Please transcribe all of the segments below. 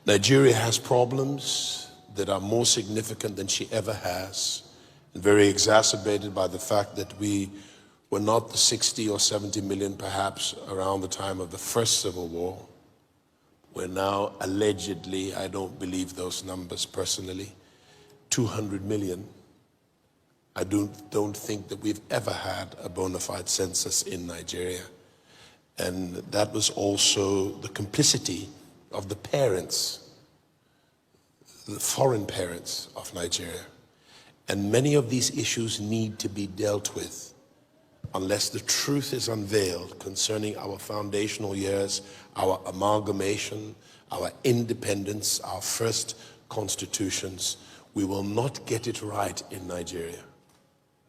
Nigeria has problems that are more significant than she ever has, and very exacerbated by the fact that we were not the 60 or 70 million perhaps around the time of the first civil war. We're now allegedly, I don't believe those numbers personally, 200 million. I don't think that we've ever had a bona fide census in Nigeria. And that was also the complicity of the parents, the foreign parents of Nigeria. And many of these issues need to be dealt with unless the truth is unveiled concerning our foundational years, our amalgamation, our independence, our first constitutions. We will not get it right in Nigeria.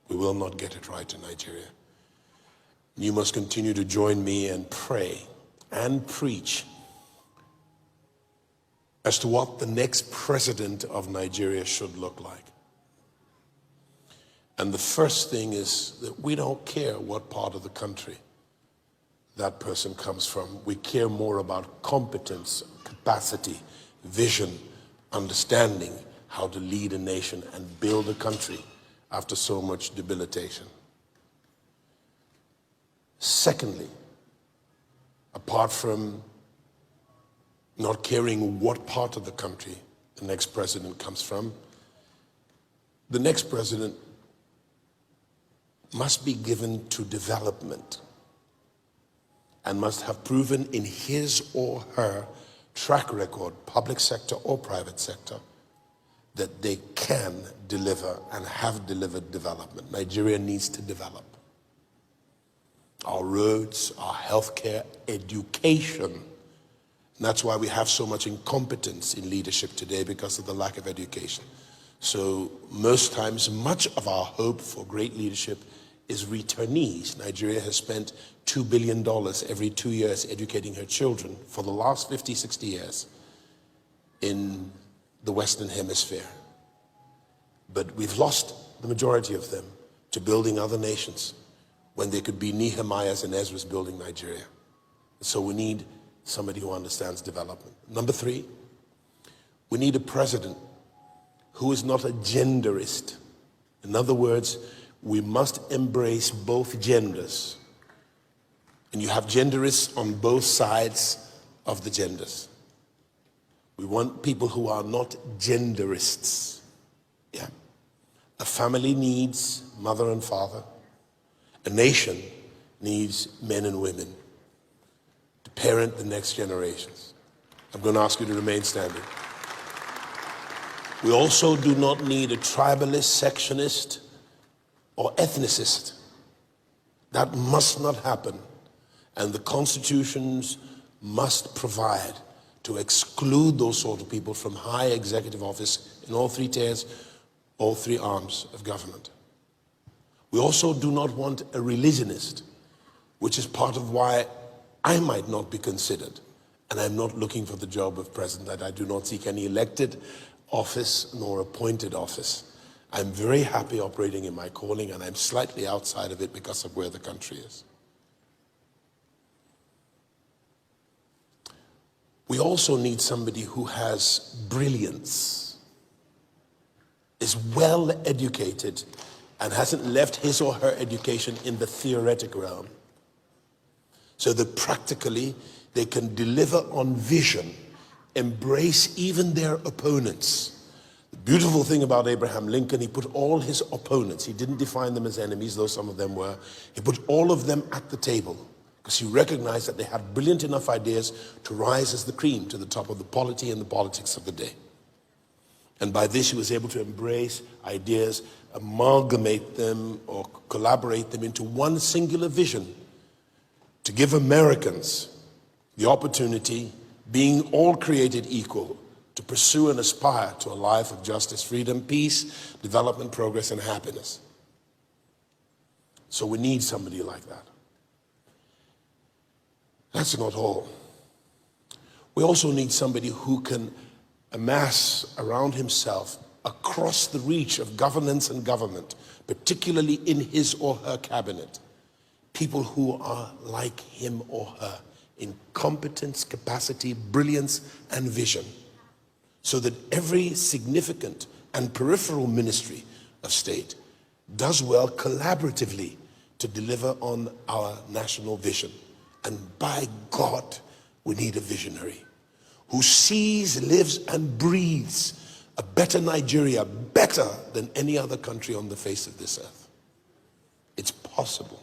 We will not get it right in Nigeria. You must continue to join me and pray and preach as to what the next president of Nigeria should look like. And the first thing is that we don't care what part of the country that person comes from. We care more about competence, capacity, vision, understanding how to lead a nation and build a country after so much debilitation. Secondly, apart from not caring what part of the country the next president comes from, the next president must be given to development and must have proven in his or her track record, public sector or private sector, that they can deliver and have delivered development. Nigeria needs to develop. Our roads, our healthcare, education. And that's why we have so much incompetence in leadership today, because of the lack of education. So most times, much of our hope for great leadership is returnees. Nigeria has spent $2 billion every 2 years educating her children for the last 50, 60 years in the Western Hemisphere. But we've lost the majority of them to building other nations when they could be Nehemiahs and Ezras building Nigeria. So we need somebody who understands development. Number three, we need a president who is not a genderist. In other words, we must embrace both genders. And you have genderists on both sides of the genders. We want people who are not genderists. Yeah. A family needs mother and father. A nation needs men and women to parent the next generations. I'm going to ask you to remain standing. We also do not need a tribalist, sectionist, or ethnicist. That must not happen. And the constitutions must provide to exclude those sort of people from high executive office in all three tiers, all three arms of government. We also do not want a religionist, which is part of why I might not be considered. And I'm not looking for the job of president. I do not seek any elected office nor appointed office. I'm very happy operating in my calling, and I'm slightly outside of it because of where the country is. We also need somebody who has brilliance, is well educated, and hasn't left his or her education in the theoretic realm, so that practically they can deliver on vision, embrace even their opponents. The beautiful thing about Abraham Lincoln, he put all his opponents, he didn't define them as enemies, though some of them were, he put all of them at the table, because he recognized that they had brilliant enough ideas to rise as the cream to the top of the polity and the politics of the day. And by this, he was able to embrace ideas, amalgamate them or collaborate them into one singular vision to give Americans the opportunity, being all created equal, to pursue and aspire to a life of justice, freedom, peace, development, progress, and happiness. So we need somebody like that. That's not all. We also need somebody who can amass around himself, across the reach of governance and government, particularly in his or her cabinet, people who are like him or her in competence, capacity, brilliance, and vision. so that every significant and peripheral ministry of state does well collaboratively to deliver on our national vision. And by God, we need a visionary who sees, lives, and breathes a better Nigeria, better than any other country on the face of this earth. It's possible.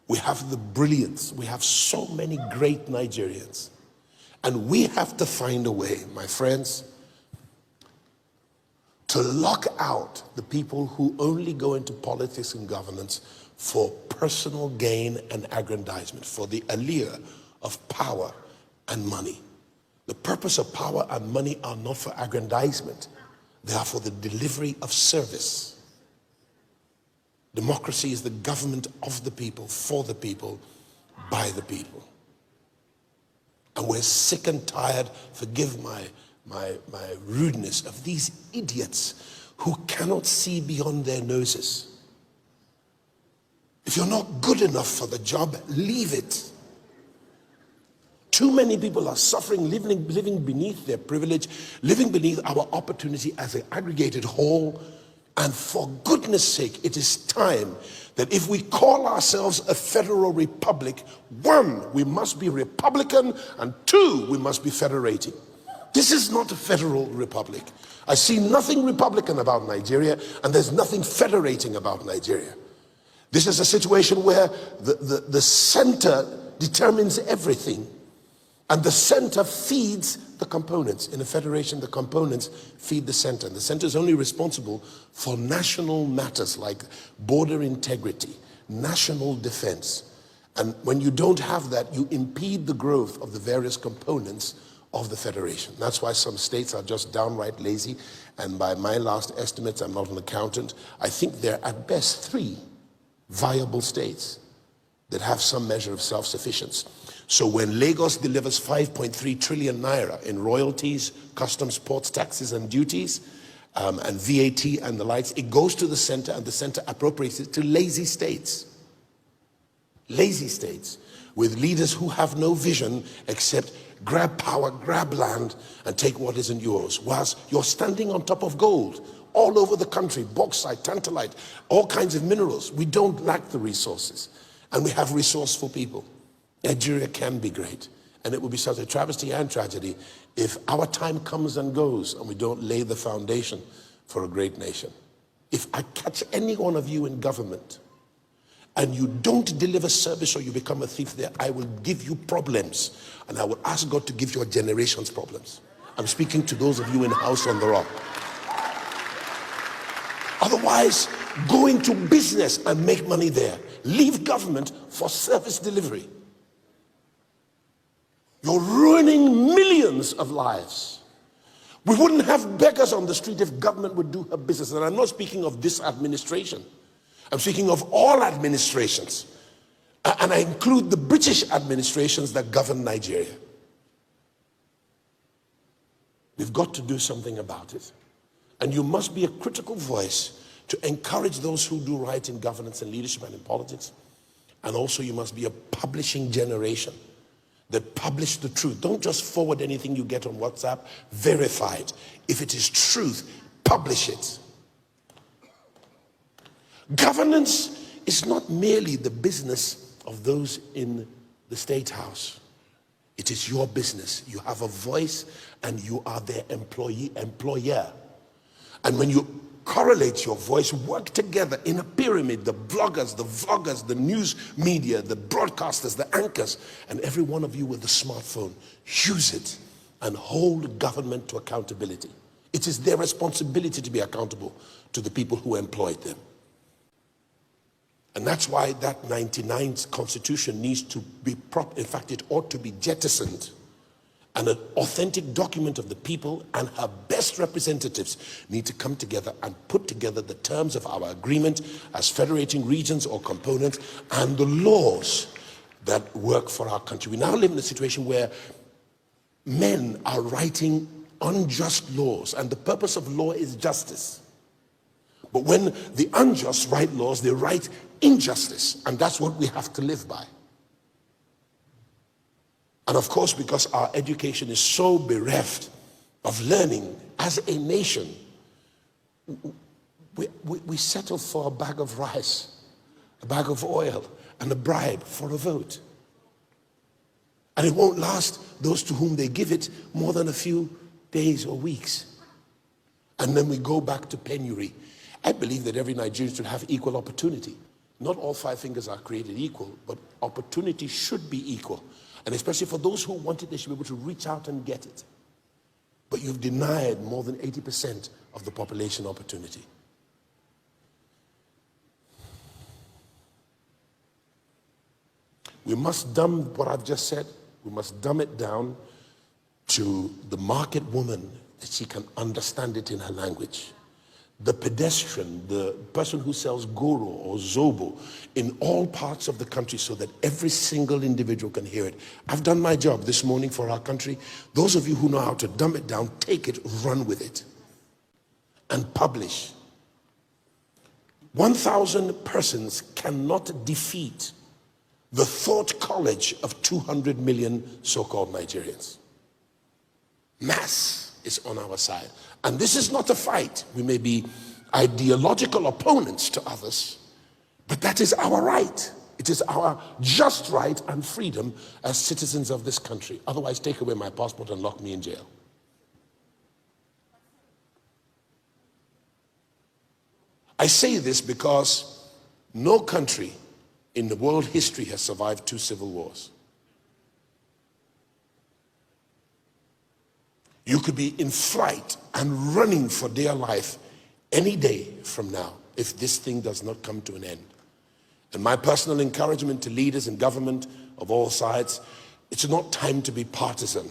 We have the brilliance. We have so many great Nigerians. And we have to find a way, my friends, to lock out the people who only go into politics and governance for personal gain and aggrandizement, for the allure of power and money. The purpose of power and money are not for aggrandizement. They are for the delivery of service. Democracy is the government of the people, for the people, by the people. And we're sick and tired, forgive my rudeness, of these idiots who cannot see beyond their noses. If you're not good enough for the job, leave it. Too many people are suffering, living beneath their privilege, living beneath our opportunity as an aggregated whole. And for goodness sake, it is time that if we call ourselves a federal republic, one, we must be Republican, and two, we must be federating. This is not a federal republic. I see nothing Republican about Nigeria, and there's nothing federating about Nigeria. This is a situation where the center determines everything, and the center feeds the components. In a federation, the components feed the center. And the center is only responsible for national matters like border integrity, national defense. And when you don't have that, you impede the growth of the various components of the federation. That's why some states are just downright lazy. And by my last estimates, I'm not an accountant, I think there are at best 3 viable states that have some measure of self-sufficiency. So when Lagos delivers 5.3 trillion naira in royalties, customs, ports, taxes, and duties, and VAT and the likes, it goes to the center, and the center appropriates it to lazy states. Lazy states with leaders who have no vision except grab power, grab land, and take what isn't yours. Whilst you're standing on top of gold all over the country, bauxite, tantalite, all kinds of minerals. We don't lack the resources, and we have resourceful people. Nigeria can be great, and it will be such a travesty and tragedy if our time comes and goes and we don't lay the foundation for a great nation. If I catch any one of you in government and you don't deliver service, or you become a thief there, I will give you problems, and I will ask God to give your generations problems. I'm speaking to those of you in House on the Rock. Otherwise, go into business and make money there. Leave government for service delivery. You're ruining millions of lives. We wouldn't have beggars on the street if government would do her business. And I'm not speaking of this administration. I'm speaking of all administrations. And I include the British administrations that govern Nigeria. We've got to do something about it. And you must be a critical voice to encourage those who do right in governance and leadership and in politics. And also you must be a publishing generation that publish the truth. Don't just forward anything you get on WhatsApp. Verify it. If it is truth, publish it. Governance is not merely the business of those in the State House. It is your business. You have a voice, and you are their employer. And when you correlate your voice, work together in a pyramid, the bloggers, the vloggers, the news media, the broadcasters, the anchors, and every one of you with a smartphone, use it and hold government to accountability. It is their responsibility to be accountable to the people who employed them. And that's why that 99th constitution needs to be in fact, it ought to be jettisoned. And an authentic document of the people and her best representatives need to come together and put together the terms of our agreement as federating regions or components and the laws that work for our country. We now live in a situation where men are writing unjust laws, and the purpose of law is justice. But when the unjust write laws, they write injustice, and that's what we have to live by. And of course, because our education is so bereft of learning as a nation, we settle for a bag of rice, a bag of oil, and a bribe for a vote. And it won't last those to whom they give it more than a few days or weeks. And then we go back to penury. I believe that every Nigerian should have equal opportunity. Not all 5 fingers are created equal, but opportunity should be equal. And especially for those who want it, they should be able to reach out and get it. But you've denied more than 80% of the population opportunity. We must dumb what I've just said, we must dumb it down to the market woman that she can understand it in her language. The pedestrian, the person who sells goro or zobo in all parts of the country so that every single individual can hear it. I've done my job this morning for our country. Those of you who know how to dumb it down, take it, run with it, and publish. 1,000 persons cannot defeat the thought college of 200 million so-called Nigerians. Mass is on our side. And this is not a fight. We may be ideological opponents to others, but that is our right. It is our just right and freedom as citizens of this country. Otherwise, take away my passport and lock me in jail. I say this because no country in the world history has survived 2 civil wars. You could be in flight and running for dear life any day from now if this thing does not come to an end. And my personal encouragement to leaders in government of all sides, it's not time to be partisan.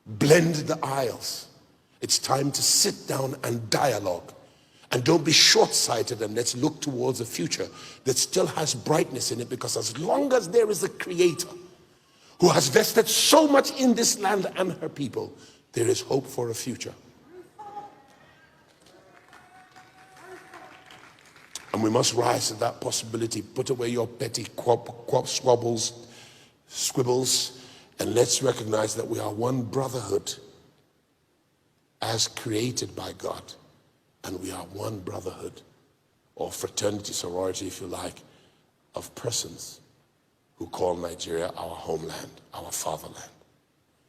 Blend the aisles. It's time to sit down and dialogue. And don't be short-sighted, and let's look towards a future that still has brightness in it, because as long as there is a creator who has vested so much in this land and her people, there is hope for a future. And we must rise to that possibility. Put away your petty squibbles, and let's recognize that we are one brotherhood as created by God. And we are one brotherhood, or fraternity, sorority, if you like, of persons who call Nigeria our homeland, our fatherland.